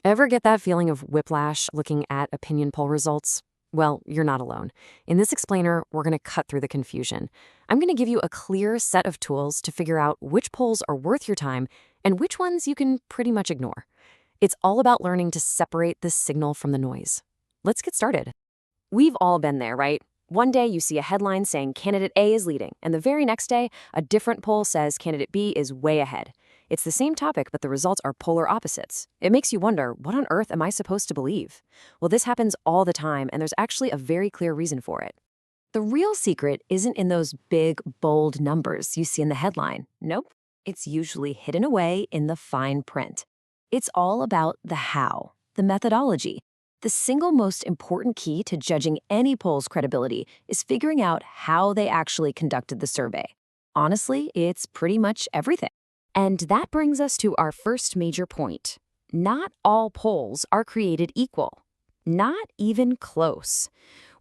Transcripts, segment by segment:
Ever get that feeling of whiplash looking at opinion poll results? Well, you're not alone. In this explainer, we're going to cut through the confusion. I'm going to give you a clear set of tools to figure out which polls are worth your time and which ones you can pretty much ignore. It's all about learning to separate the signal from the noise. Let's get started. We've all been there, right? One day you see a headline saying candidate A is leading, and the very next day, a different poll says candidate B is way ahead. It's the same topic, but the results are polar opposites. It makes you wonder, what on earth am I supposed to believe? Well, this happens all the time, and there's actually a very clear reason for it. The real secret isn't in those big, bold numbers you see in the headline. Nope. It's usually hidden away in the fine print. It's all about the how, the methodology. The single most important key to judging any poll's credibility is figuring out how they actually conducted the survey. Honestly, it's pretty much everything. And that brings us to our first major point. Not all polls are created equal. Not even close.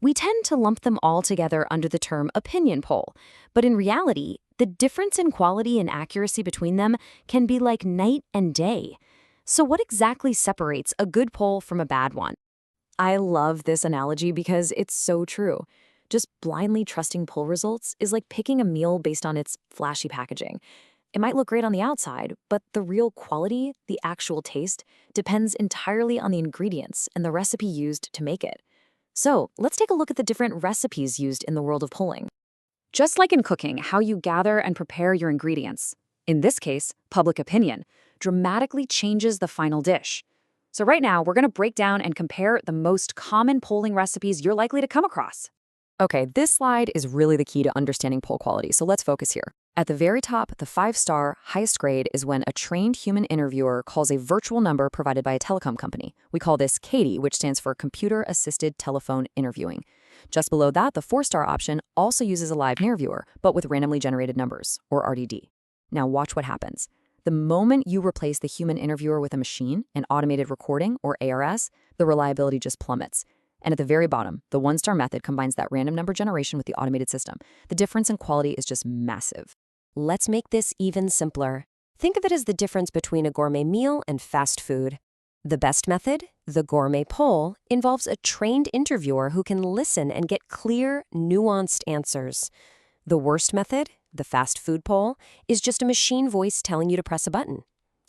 We tend to lump them all together under the term opinion poll, but in reality, the difference in quality and accuracy between them can be like night and day. So what exactly separates a good poll from a bad one? I love this analogy because it's so true. Just blindly trusting poll results is like picking a meal based on its flashy packaging. It might look great on the outside, but the real quality, the actual taste, depends entirely on the ingredients and the recipe used to make it. So let's take a look at the different recipes used in the world of polling. Just like in cooking, how you gather and prepare your ingredients, in this case, public opinion, dramatically changes the final dish. So right now, we're going to break down and compare the most common polling recipes you're likely to come across. Okay, this slide is really the key to understanding poll quality, so let's focus here. At the very top, the 5-star highest grade is when a trained human interviewer calls a virtual number provided by a telecom company. We call this CATI, which stands for Computer-Assisted Telephone Interviewing. Just below that, the 4-star option also uses a live interviewer, but with randomly generated numbers, or RDD. Now watch what happens. The moment you replace the human interviewer with a machine, an automated recording, or ARS, the reliability just plummets. And at the very bottom, the 1-star method combines that random number generation with the automated system. The difference in quality is just massive. Let's make this even simpler. Think of it as the difference between a gourmet meal and fast food. The best method, the gourmet poll, involves a trained interviewer who can listen and get clear, nuanced answers. The worst method, the fast food poll, is just a machine voice telling you to press a button.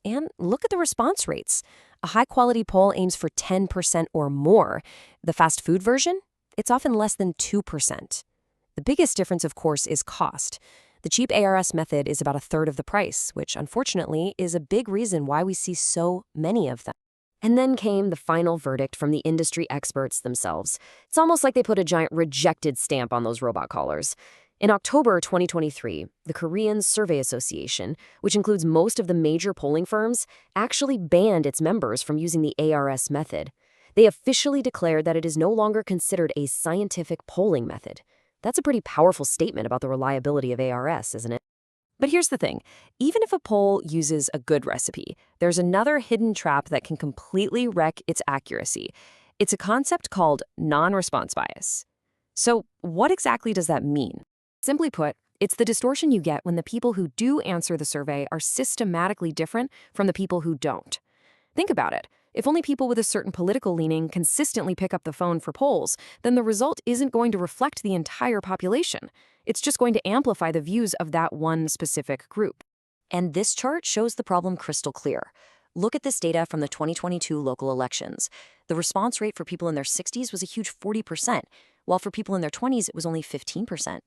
And look at the response rates. A high-quality poll aims for 10% or more. The fast food version? It's often less than 2%. The biggest difference, of course, is cost. The cheap ARS method is about a third of the price, which unfortunately is a big reason why we see so many of them. And then came the final verdict from the industry experts themselves. It's almost like they put a giant rejected stamp on those robot callers. In October 2023, the Korean Survey Association, which includes most of the major polling firms, actually banned its members from using the ARS method. They officially declared that it is no longer considered a scientific polling method. That's a pretty powerful statement about the reliability of ARS, isn't it? But here's the thing. Even if a poll uses a good recipe, there's another hidden trap that can completely wreck its accuracy. It's a concept called non-response bias. So what exactly does that mean? Simply put, it's the distortion you get when the people who do answer the survey are systematically different from the people who don't. Think about it. If only people with a certain political leaning consistently pick up the phone for polls, then the result isn't going to reflect the entire population. It's just going to amplify the views of that one specific group. And this chart shows the problem crystal clear. Look at this data from the 2022 local elections. The response rate for people in their 60s was a huge 40%, while for people in their 20s it was only 15%.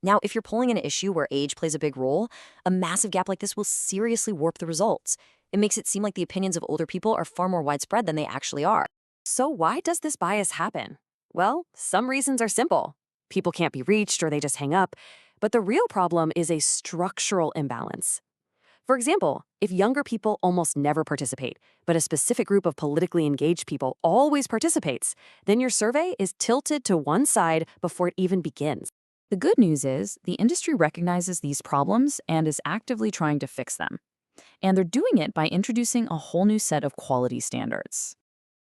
Now, if you're polling an issue where age plays a big role, a massive gap like this will seriously warp the results. It makes it seem like the opinions of older people are far more widespread than they actually are. So why does this bias happen? Well, some reasons are simple. People can't be reached or they just hang up. But the real problem is a structural imbalance. For example, if younger people almost never participate, but a specific group of politically engaged people always participates, then your survey is tilted to one side before it even begins. The good news is the industry recognizes these problems and is actively trying to fix them. And they're doing it by introducing a whole new set of quality standards.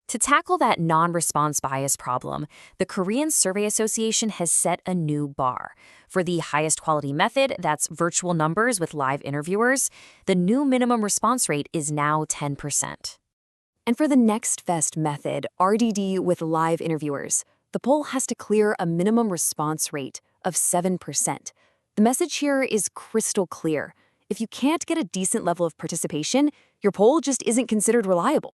To tackle that non-response bias problem, the Korean Survey Association has set a new bar. For the highest quality method, that's virtual numbers with live interviewers, the new minimum response rate is now 10%. And for the next best method, RDD with live interviewers, the poll has to clear a minimum response rate of 7%. The message here is crystal clear. If you can't get a decent level of participation, your poll just isn't considered reliable.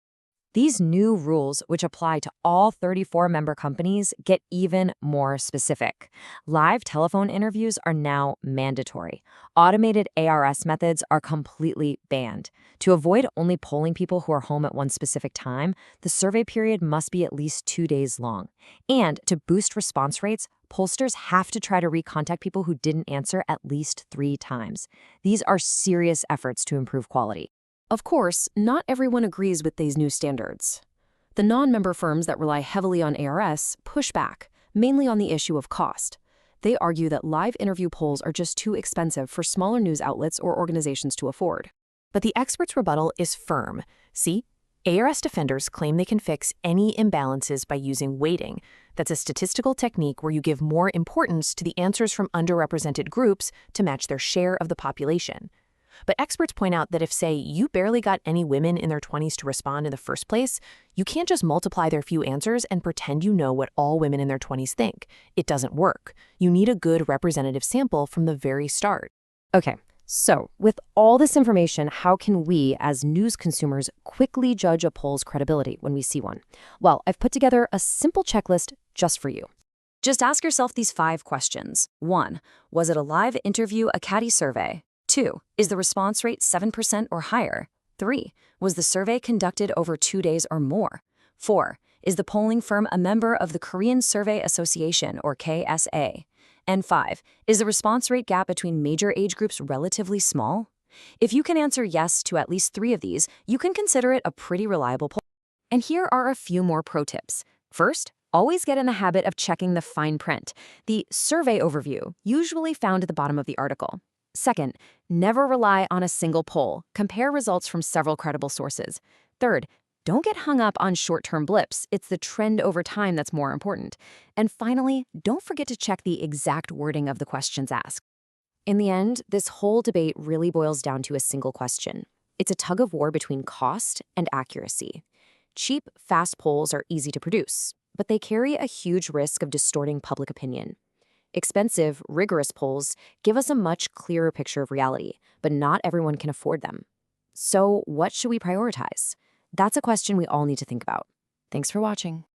These new rules, which apply to all 34 member companies, get even more specific. Live telephone interviews are now mandatory. Automated ARS methods are completely banned. To avoid only polling people who are home at one specific time, the survey period must be at least 2 days long. And to boost response rates, pollsters have to try to recontact people who didn't answer at least 3 times. These are serious efforts to improve quality. Of course, not everyone agrees with these new standards. The non-member firms that rely heavily on ARS push back, mainly on the issue of cost. They argue that live interview polls are just too expensive for smaller news outlets or organizations to afford. But the experts' rebuttal is firm. See, ARS defenders claim they can fix any imbalances by using weighting. That's a statistical technique where you give more importance to the answers from underrepresented groups to match their share of the population. But experts point out that if, say, you barely got any women in their 20s to respond in the first place, you can't just multiply their few answers and pretend you know what all women in their 20s think. It doesn't work. You need a good representative sample from the very start. Okay, so with all this information, how can we, as news consumers, quickly judge a poll's credibility when we see one? Well, I've put together a simple checklist just for you. Just ask yourself these 5 questions. 1. Was it a live interview, a CATI survey? 2. Is the response rate 7% or higher? 3. Was the survey conducted over 2 days or more? 4. Is the polling firm a member of the Korean Survey Association, or KSA? And 5. Is the response rate gap between major age groups relatively small? If you can answer yes to at least 3 of these, you can consider it a pretty reliable poll. And here are a few more pro tips. First, always get in the habit of checking the fine print, the survey overview, usually found at the bottom of the article. Second, never rely on a single poll. Compare results from several credible sources. Third, don't get hung up on short-term blips. It's the trend over time that's more important. And finally, don't forget to check the exact wording of the questions asked. In the end, this whole debate really boils down to a single question. It's a tug of war between cost and accuracy. Cheap, fast polls are easy to produce, but they carry a huge risk of distorting public opinion. Expensive, rigorous polls give us a much clearer picture of reality, but not everyone can afford them. So what should we prioritize? That's a question we all need to think about. Thanks for watching.